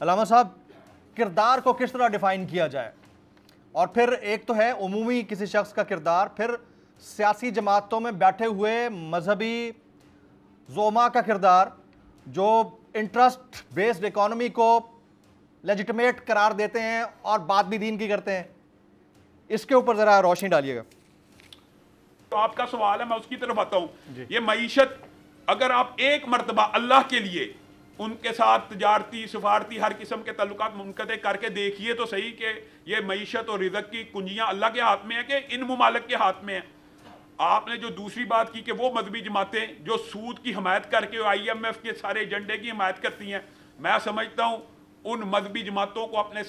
علامہ صاحب کردار کو کس طرح ڈیفائن کیا جائے؟ اور پھر ایک تو ہے عمومی کسی شخص کا کردار، پھر سیاسی جماعتوں میں بیٹھے ہوئے مذہبی زعماء کا کردار جو انٹرسٹ بیسڈ اکانومی کو لیجٹمیٹ قرار دیتے ہیں اور بات بھی دین کی کرتے ہیں. اس کے اوپر ذرا روشنی ڈالیے گا. تو آپ کا سوال ہے، میں اس کی طرف آتا ہوں. یہ معیشت اگر آپ ایک مرتبہ اللہ کے لیے ان کے ساتھ تجارتی سفارتی ہر قسم کے تعلقات منقطع کر کے دیکھیے تو صحیح کہ یہ معیشت اور رزق کی کنجیاں اللہ کے ہاتھ میں ہیں کہ ان ممالک کے ہاتھ میں ہیں. آپ نے جو دوسری بات کی کہ وہ مذہبی جماعتیں جو سود کی حمایت کر کے IMF کے سارے ایجنڈے کی حمایت کرتی ہیں، میں سمجھتا ہوں ان مذہبی جماعتوں کو اپنے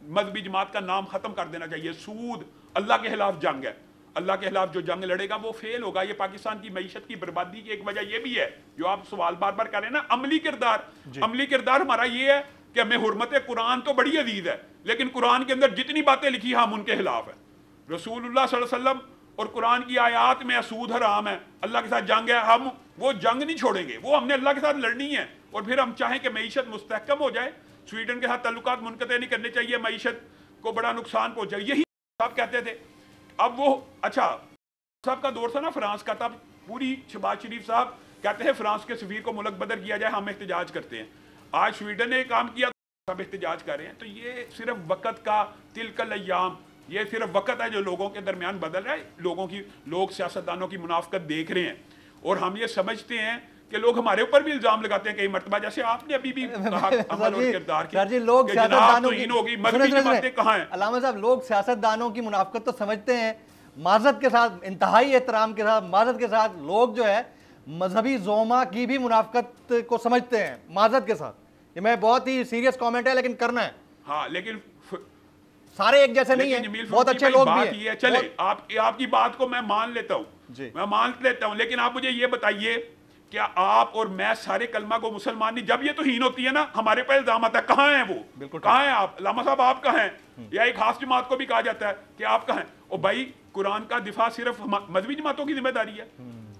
مذہبی جماعت کا نام ختم کر دینا چاہیے. سود اللہ کے خلاف جنگ ہے. اللہ کے خلاف جو جنگ لڑے گا وہ فیل ہوگا. یہ پاکستان کی معیشت کی بربادی کی ایک وجہ یہ بھی ہے جو آپ سوال بار بار کر رہے ہیں نا، عملی کردار. عملی کردار ہمارا یہ ہے کہ ہمیں حرمت قرآن تو بڑی عزیز ہے، لیکن قرآن کے اندر جتنی باتیں لکھی ہم ان کے خلاف ہیں. رسول اللہ صلی اللہ علیہ وسلم اور قرآن کی آیات میں سود حرام ہے، اللہ کے ساتھ جنگ ہے. ہم وہ جنگ نہیں چھوڑیں گے، وہ ہم نے اللہ کے ساتھ لڑنی ہے. اور پھر ہم چاہیں کہ معیشت مستحکم ہو جائے، سویڈن کے ساتھ تعلقات منقطع نہیں کرنے چاہیے، معیشت کو بڑا نقصان پہنچے. یہی صاحب کہتے تھے. اب وہ اچھا صاحب کا دور تھا نا فرانس کا، تب پوری شہباز شریف صاحب کہتے ہیں فرانس کے سفیر کو ملک بدر کیا جائے، ہم احتجاج کرتے ہیں. آج سویڈن نے کام کیا، سب احتجاج کر رہے ہیں. تو یہ صرف وقت کا تلک الایام، یہ صرف وقت ہے جو لوگوں کے درمیان بدل رہا ہے. لوگ سیاستدانوں کی منافقت دیکھ رہے ہیں اور ہم یہ سمجھتے ہیں کہ لوگ ہمارے اوپر بھی الزام لگاتے ہیں کئی مرتبہ، جیسے آپ نے ابھی بھی کہا عمل اور کردار کی لوگ کہ جناب توہین ہوگی. مذہبی جماعتیں کہاں ہیں؟ علامہ صاحب لوگ سیاستدانوں کی منافقت تو سمجھتے ہیں، معذرت کے ساتھ، انتہائی احترام کے ساتھ، معذرت کے ساتھ لوگ جو ہے مذہبی زعماء کی بھی منافقت کو سمجھتے ہیں معذرت کے ساتھ. یہ میں بہت ہی سیریس کامنٹ ہے لیکن کرنا ہے. ہاں لیکن سارے ایک جیسے نہیں ہیں، بہت اچھے لوگ بھی ہیں. چلے آپ کی بات کو میں مان لیتا ہوں، میں مان لیتا ہوں، لیکن آپ مجھے یہ بتائیے کیا آپ اور میں سارے کلمہ کو مسلمان نہیں؟ جب یہ توہین ہوتی ہے نا ہمارے پہ الزام آتا ہے. کہاں ہیں وہ؟ کہاں ہیں آپ؟ علامہ صاحب آپ کہاں ہیں؟ یا ایک خاص جماعت کو بھی کہا جاتا ہے کہ آپ کہاں ہیں؟ اور بھائی قرآن کا دفاع صرف مذہبی جماعتوں کی ذمہ داری ہے؟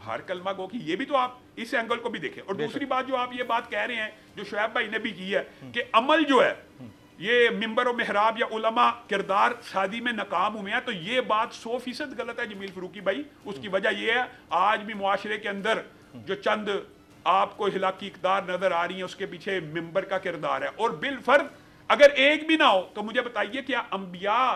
ہر کلمہ گو کی یہ بھی تو آپ اس اینگل کو بھی دیکھیں. اور دوسری بات جو آپ یہ بات کہہ رہے ہیں جو شعیب بھائی نے بھی کی ہے کہ عمل جو ہے یہ ممبر و محراب یا علماء کردار سازی میں ناکام ہوئے ہیں، تو یہ بات 100% غلط ہے جمیل فروکی بھائی. اس کی وجہ یہ ہے آج بھی معاشرے کے اندر جو چند آپ کو ہلاکی اقدار نظر آ رہی ہیں اس کے پیچھے ممبر کا کردار ہے. اور بالفرض اگر ایک بھی نہ ہو تو مجھے بتائیے کیا انبیاء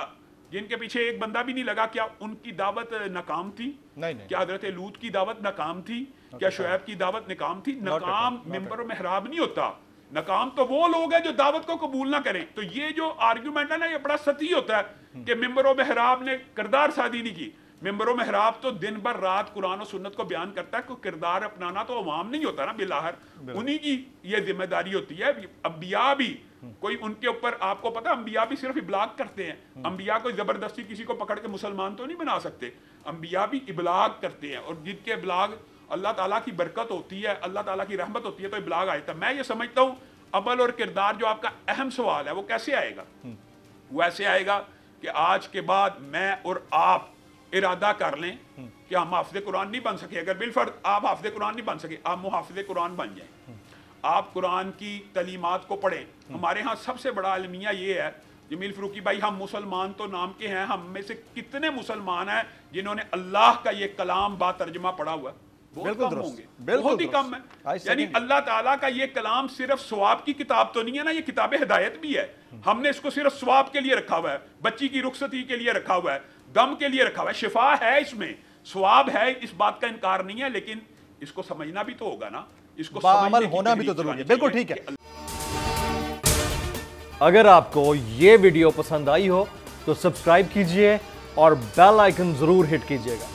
جن کے پیچھے ایک بندہ بھی نہیں لگا کیا ان کی دعوت ناکام تھی؟ کیا حضرت لوط کی دعوت ناکام تھی؟ کیا شعیب کی دعوت ناکام تھی؟ ناکام ممبر و محراب نہیں ہوتا، ناکام تو وہ لوگ ہیں جو دعوت کو قبول نہ کریں. تو یہ جو آرگیومنٹ ہے نا یہ بڑا سطحی ہوتا ہے کہ ممبر و محراب نے کردار سازی نہیں کی. ممبر و محراب تو دن بھر رات قرآن و سنت کو بیان کرتا ہے، کوئی کردار اپنانا تو عوام نہیں ہوتا نا بالآخر، انہی کی یہ ذمہ داری ہوتی ہے. انبیاء بھی کوئی ان کے اوپر آپ کو پتہ انبیاء بھی صرف ابلاغ کرتے ہیں. انبیاء کو زبردستی کسی کو پکڑ کے مسلمان تو نہیں بنا سکتے. انبیاء بھی ابلاغ کرتے ہیں اور جن کے ابلاغ اللہ تعالیٰ کی برکت ہوتی ہے، اللہ تعالیٰ کی رحمت ہوتی ہے تو ابلاغ آتا ہے. میں یہ سمجھتا ہوں عمل اور کردار جو آپ کا اہم سوال ہے وہ کیسے آئے گا؟ وہ ایسے آئے گا کہ آج کے بعد میں اور آپ ارادہ کر لیں کہ ہم حافظ قرآن نہیں بن سکے. اگر بالفرض آپ حافظ قرآن نہیں بن سکے، آپ محافظ قرآن بن جائیں، آپ قرآن کی تعلیمات کو پڑھیں. ہمارے ہاں سب سے بڑا المیہ یہ ہے جمیل فروکی بھائی، ہم مسلمان تو نام کے ہیں، ہم میں سے کتنے مسلمان ہیں جنہوں نے اللہ کا یہ کلام با ترجمہ پڑھا ہوا ہے؟ بہت کم ہوں گے، بہت ہی کم ہے. یعنی اللہ تعالیٰ کا یہ کلام صرف ثواب کی کتاب تو نہیں ہے نا، یہ کتاب ہدایت بھی ہے. ہم نے اس کو صرف ثواب کے لیے رکھا ہوا ہے، بچی کی رخصتی کے لیے رکھا ہوا ہے، غم کے لیے رکھا ہوا ہے. شفا ہے اس میں، ثواب ہے، اس بات کا انکار نہیں ہے، لیکن اس کو سمجھنا بھی تو ہوگا نا، اس کو عمل ہونا بھی تو ضروری ہے. بالکل ٹھیک ہے. اگر آپ کو یہ ویڈیو پسند آئی ہو تو سبسکرائب کیجئے اور بیل آئیکن ضرور ہٹ کیجئے گا.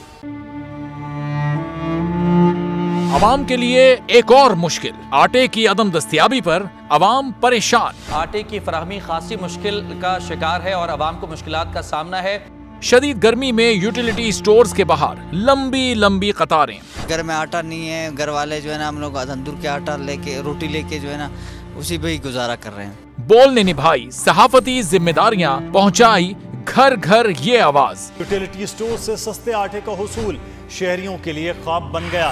عوام کے لیے ایک اور مشکل، آٹے کی عدم دستیابی پر عوام پریشان. آٹے کی فراہمی خاصی مشکل کا شکار ہے اور عوام کو مشکلات کا سامنا ہے. شدید گرمی میں یوٹیلیٹی سٹورز کے باہر لمبی لمبی قطاریں. گھر میں آٹا نہیں ہے، گھر والے جو ہے نا ہم لوگ تندور کے آٹا لے کے روٹی لے کے جو ہے نا اسی پہ ہی گزارا کر رہے ہیں. بول نے نبھائی صحافتی ذمہ داریاں، پہنچائی گھر گھر یہ آواز. یوٹیلیٹی سٹور سے سستے آٹے کا حصول شہریوں کے لیے خواب بن گیا.